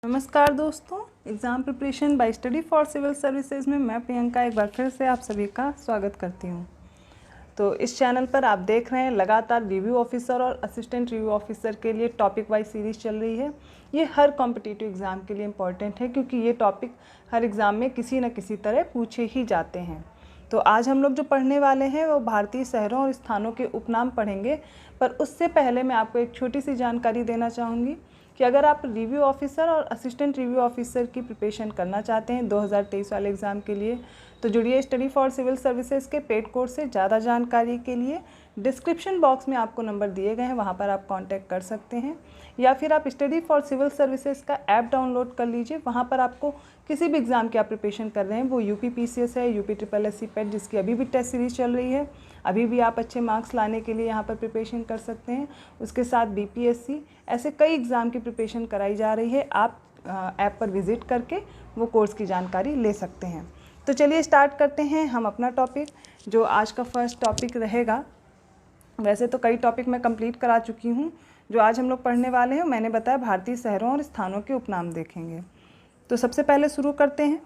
नमस्कार दोस्तों, exam preparation by study for civil services में मैं प्रियंका एक बार फिर से आप सभी का स्वागत करती हूं। तो इस चैनल पर आप देख रहे हैं लगातार रिव्यू ऑफिसर और असिस्टेंट रिव्यू ऑफिसर के लिए टॉपिक वाइज सीरीज़ चल रही है। ये हर कॉम्पिटिटिव एग्ज़ाम के लिए इम्पॉर्टेंट है क्योंकि ये टॉपिक हर एग्ज़ाम में किसी न किसी तरह पूछे ही जाते हैं। तो आज हम लोग जो पढ़ने वाले हैं वो भारतीय शहरों और स्थानों के उपनाम पढ़ेंगे, पर उससे पहले मैं आपको एक छोटी सी जानकारी देना चाहूँगी कि अगर आप रिव्यू ऑफिसर और असिस्टेंट रिव्यू ऑफिसर की प्रिपरेशन करना चाहते हैं 2023 वाले एग्ज़ाम के लिए, तो जुड़िए स्टडी फॉर सिविल सर्विसेज के पेड कोर्स से। ज़्यादा जानकारी के लिए डिस्क्रिप्शन बॉक्स में आपको नंबर दिए गए हैं, वहाँ पर आप कांटेक्ट कर सकते हैं, या फिर आप स्टडी फॉर सिविल सर्विसेज का ऐप डाउनलोड कर लीजिए। वहाँ पर आपको किसी भी एग्ज़ाम की आप प्रिपरेशन कर रहे हैं, वो यूपी पीसीएस है, यूपी SSC पेट जिसकी अभी भी टेस्ट सीरीज़ चल रही है, अभी भी आप अच्छे मार्क्स लाने के लिए यहाँ पर प्रिपरेशन कर सकते हैं। उसके साथ बीपीएससी, ऐसे कई एग्ज़ाम की प्रिपरेशन कराई जा रही है। आप ऐप पर विज़िट करके वो कोर्स की जानकारी ले सकते हैं। तो चलिए स्टार्ट करते हैं हम अपना टॉपिक। जो आज का फर्स्ट टॉपिक रहेगा, वैसे तो कई टॉपिक मैं कंप्लीट करा चुकी हूँ। जो आज हम लोग पढ़ने वाले हैं मैंने बताया भारतीय शहरों और स्थानों के उपनाम देखेंगे। तो सबसे पहले शुरू करते हैं।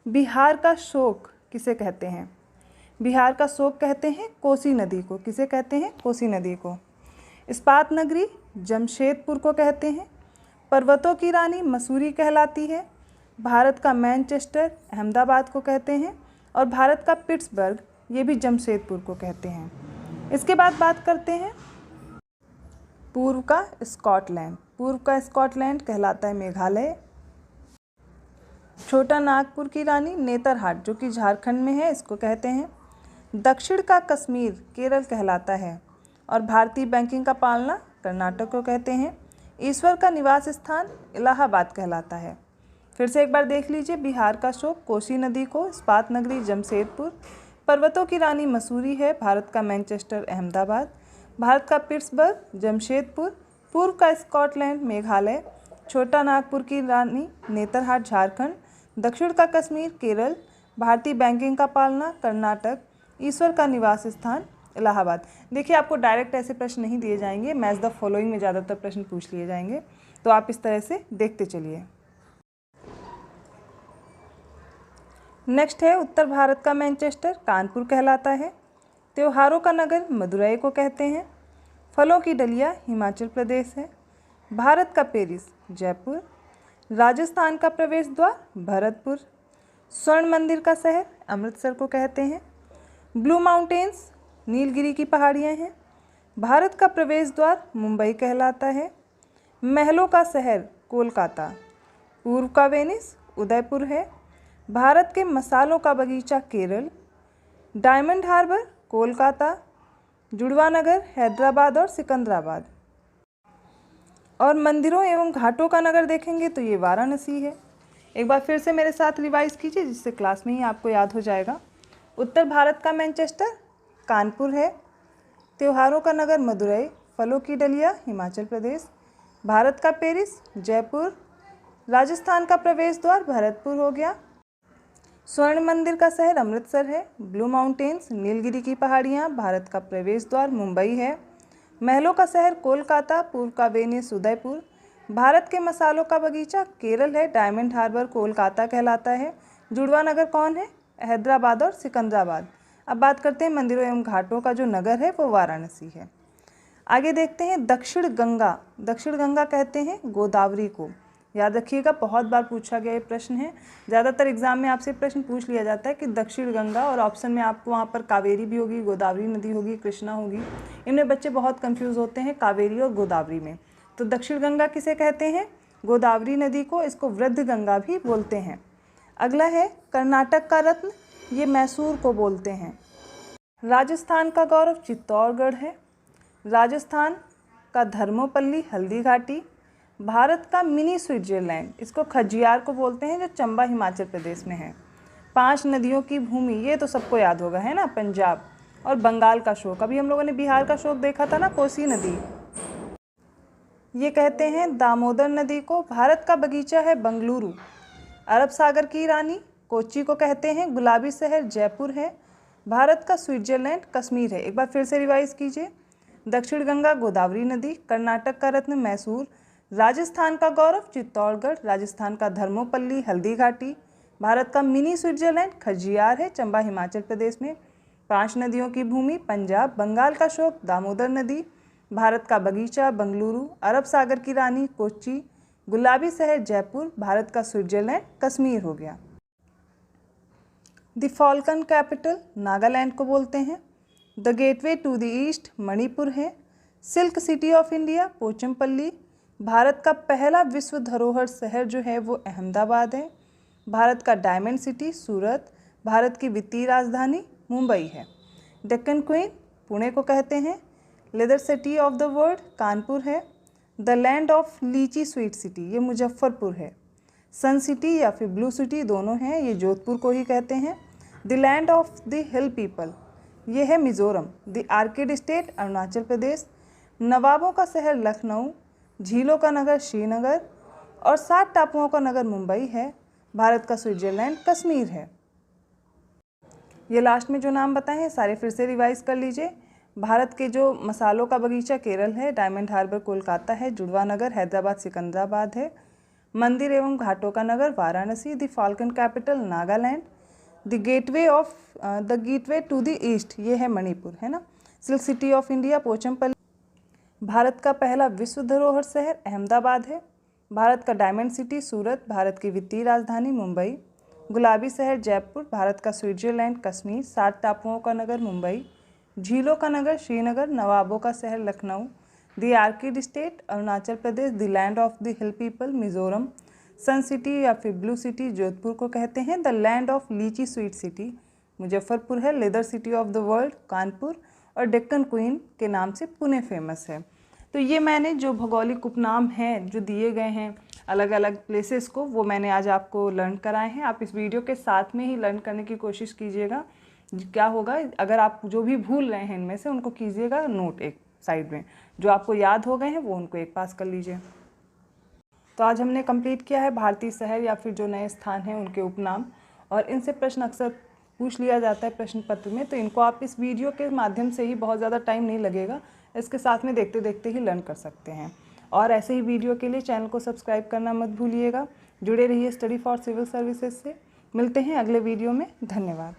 बिहार का शोक किसे कहते हैं? बिहार का शोक कहते हैं कोसी नदी को। किसे कहते हैं? कोसी नदी को। इस्पात नगरी जमशेदपुर को कहते हैं। पर्वतों की रानी मसूरी कहलाती है। भारत का मैनचेस्टर अहमदाबाद को कहते हैं, और भारत का पिट्सबर्ग ये भी जमशेदपुर को कहते हैं। इसके बाद बात करते हैं पूर्व का स्कॉटलैंड। पूर्व का स्कॉटलैंड कहलाता है मेघालय। छोटा नागपुर की रानी नेतरहाट जो कि झारखंड में है, इसको कहते हैं। दक्षिण का कश्मीर केरल कहलाता है, और भारतीय बैंकिंग का पालना कर्नाटक को कहते हैं। ईश्वर का निवास स्थान इलाहाबाद कहलाता है। फिर से एक बार देख लीजिए। बिहार का शोक कोसी नदी को, इस्पात नगरी जमशेदपुर, पर्वतों की रानी मसूरी है, भारत का मैनचेस्टर अहमदाबाद, भारत का पिट्सबर्ग जमशेदपुर, पूर्व का स्कॉटलैंड मेघालय, छोटा नागपुर की रानी नेतरहाट झारखंड, दक्षिण का कश्मीर केरल, भारतीय बैंकिंग का पालना कर्नाटक, ईश्वर का निवास स्थान इलाहाबाद। देखिए, आपको डायरेक्ट ऐसे प्रश्न नहीं दिए जाएंगे, मैच द फॉलोइंग में ज़्यादातर प्रश्न पूछ लिए जाएंगे, तो आप इस तरह से देखते चलिए। नेक्स्ट है उत्तर भारत का मैनचेस्टर कानपुर कहलाता है। त्योहारों का नगर मदुरई को कहते हैं। फलों की डलिया हिमाचल प्रदेश है। भारत का पेरिस जयपुर। राजस्थान का प्रवेश द्वार भरतपुर। स्वर्ण मंदिर का शहर अमृतसर को कहते हैं। ब्लू माउंटेन्स नीलगिरी की पहाड़ियाँ हैं। भारत का प्रवेश द्वार मुंबई कहलाता है। महलों का शहर कोलकाता। पूर्व का वेनिस उदयपुर है। भारत के मसालों का बगीचा केरल। Diamond harbour Kolkata. जुड़वा नगर हैदराबाद और सिकंदराबाद। और मंदिरों एवं घाटों का नगर देखेंगे तो ये वाराणसी है। एक बार फिर से मेरे साथ रिवाइज कीजिए, जिससे क्लास में ही आपको याद हो जाएगा। उत्तर भारत का मैनचेस्टर कानपुर है। त्योहारों का नगर मदुरई। फलों की डलिया हिमाचल प्रदेश। भारत का पेरिस जयपुर। राजस्थान का प्रवेश द्वार भरतपुर हो गया। स्वर्ण मंदिर का शहर अमृतसर है। ब्लू माउंटेन्स नीलगिरी की पहाड़ियाँ। भारत का प्रवेश द्वार मुंबई है। महलों का शहर कोलकाता। पूर्व का वेनिस उदयपुर। भारत के मसालों का बगीचा केरल है। डायमंड हार्बर कोलकाता कहलाता है। जुड़वा नगर कौन है? हैदराबाद और सिकंदराबाद। अब बात करते हैं मंदिरों एवं घाटों का जो नगर है वो वाराणसी है। आगे देखते हैं दक्षिण गंगा। दक्षिण गंगा कहते हैं गोदावरी को। याद रखिएगा, बहुत बार पूछा गया ये प्रश्न है। ज़्यादातर एग्जाम में आपसे प्रश्न पूछ लिया जाता है कि दक्षिण गंगा, और ऑप्शन में आपको वहाँ पर कावेरी भी होगी, गोदावरी नदी होगी, कृष्णा होगी। इनमें बच्चे बहुत कंफ्यूज होते हैं कावेरी और गोदावरी में। तो दक्षिण गंगा किसे कहते हैं? गोदावरी नदी को। इसको वृद्ध गंगा भी बोलते हैं। अगला है कर्नाटक का रत्न, ये मैसूर को बोलते हैं। राजस्थान का गौरव चित्तौड़गढ़ है। राजस्थान का धर्मोपल्ली हल्दी घाटी। भारत का मिनी स्विट्जरलैंड, इसको खजियार को बोलते हैं, जो चंबा हिमाचल प्रदेश में है। 5 नदियों की भूमि, ये तो सबको याद होगा है ना, पंजाब। और बंगाल का शोक, अभी हम लोगों ने बिहार का शोक देखा था ना, कोसी नदी, ये कहते हैं दामोदर नदी को। भारत का बगीचा है बंगलुरु। अरब सागर की रानी कोच्चि को कहते हैं। गुलाबी शहर जयपुर है। भारत का स्विट्जरलैंड कश्मीर है। एक बार फिर से रिवाइज कीजिए। दक्षिण गंगा गोदावरी नदी। कर्नाटक का रत्न मैसूर। राजस्थान का गौरव चित्तौड़गढ़, राजस्थान का धर्मोपल्ली हल्दी घाटी, भारत का मिनी स्विट्जरलैंड खजियार है चंबा हिमाचल प्रदेश में, 5 नदियों की भूमि पंजाब, बंगाल का शोक दामोदर नदी, भारत का बगीचा बंगलुरु, अरब सागर की रानी कोच्चि, गुलाबी शहर जयपुर, भारत का स्विट्जरलैंड कश्मीर हो गया। द फॉल्कन कैपिटल नागालैंड को बोलते हैं। The gateway to the east Manipur है। Silk city of India Pochampally, Bharat का पहला विश्व धरोहर शहर जो है वो अहमदाबाद है। भारत का डायमंड सिटी सूरत, भारत की वित्तीय राजधानी मुंबई है। डेक्कन क्वीन पुणे को कहते हैं। Leather city of the world Kanpur है। The land of litchi sweet city ये मुजफ्फरपुर है। सन सिटी या फिर ब्लू सिटी दोनों हैं, ये जोधपुर को ही कहते हैं। The land of the hill people ये है Mizoram. The orchid state Arunachal Pradesh, नवाबों का शहर लखनऊ, झीलों का नगर श्रीनगर और 7 टापुओं का नगर मुंबई है। भारत का स्विट्जरलैंड कश्मीर है। ये लास्ट में जो नाम बताए हैं सारे फिर से रिवाइज कर लीजिए। भारत के जो मसालों का बगीचा केरल है, डायमंड हार्बर कोलकाता है, जुड़वा नगर हैदराबाद सिकंदराबाद है, मंदिर एवं घाटों का नगर Varanasi, the falcon capital Nagaland, the gateway to the east ये है मणिपुर है ना। Silk city of India Pochampally, Bharat का पहला विश्व धरोहर शहर अहमदाबाद है। भारत का डायमंड सिटी सूरत, भारत की वित्तीय राजधानी मुंबई, गुलाबी शहर जयपुर, भारत का स्विट्जरलैंड कश्मीर, 7 टापुओं का नगर मुंबई, झीलों का नगर श्रीनगर, नवाबों का शहर Lucknow, the orchid state Arunachal Pradesh, the land of the hill people Mizoram, sun city या फिर ब्लू सिटी जोधपुर को कहते हैं। The land of litchi sweet city Muzaffarpur है। Leather city of the world Kanpur और डेक्कन क्वीन के नाम से पुणे फेमस है। तो ये मैंने जो भौगोलिक उपनाम हैं जो दिए गए हैं अलग अलग प्लेसेस को, वो मैंने आज आपको लर्न कराए हैं। आप इस वीडियो के साथ में ही लर्न करने की कोशिश कीजिएगा। क्या होगा अगर आप जो भी भूल रहे हैं इनमें से उनको कीजिएगा नोट एक साइड में, जो आपको याद हो गए हैं वो उनको एक पास कर लीजिए। तो आज हमने कंप्लीट किया है भारतीय शहर या फिर जो नए स्थान हैं उनके उपनाम, और इनसे प्रश्न अक्सर पूछ लिया जाता है प्रश्न पत्र में, तो इनको आप इस वीडियो के माध्यम से ही, बहुत ज़्यादा टाइम नहीं लगेगा, इसके साथ में देखते देखते ही लर्न कर सकते हैं। और ऐसे ही वीडियो के लिए चैनल को सब्सक्राइब करना मत भूलिएगा। जुड़े रहिए स्टडी फॉर सिविल सर्विसेज से। मिलते हैं अगले वीडियो में। धन्यवाद।